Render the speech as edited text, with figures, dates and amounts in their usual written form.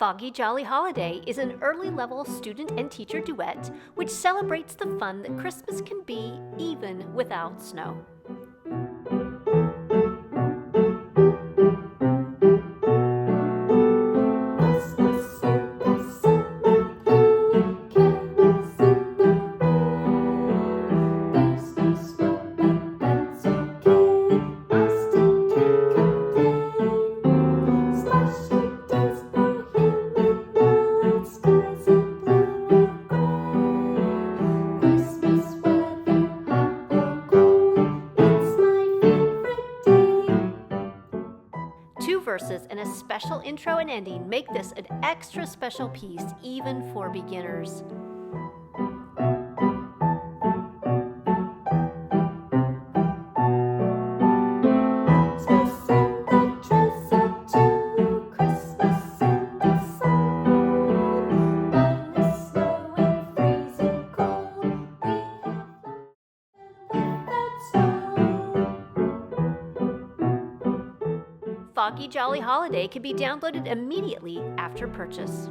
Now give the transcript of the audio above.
Foggy Jolly Holiday is an early-level student and teacher duet which celebrates the fun that Christmas can be even without snow. Two verses and a special intro and ending make this an extra special piece even for beginners. Foggy Jolly Holiday can be downloaded immediately after purchase.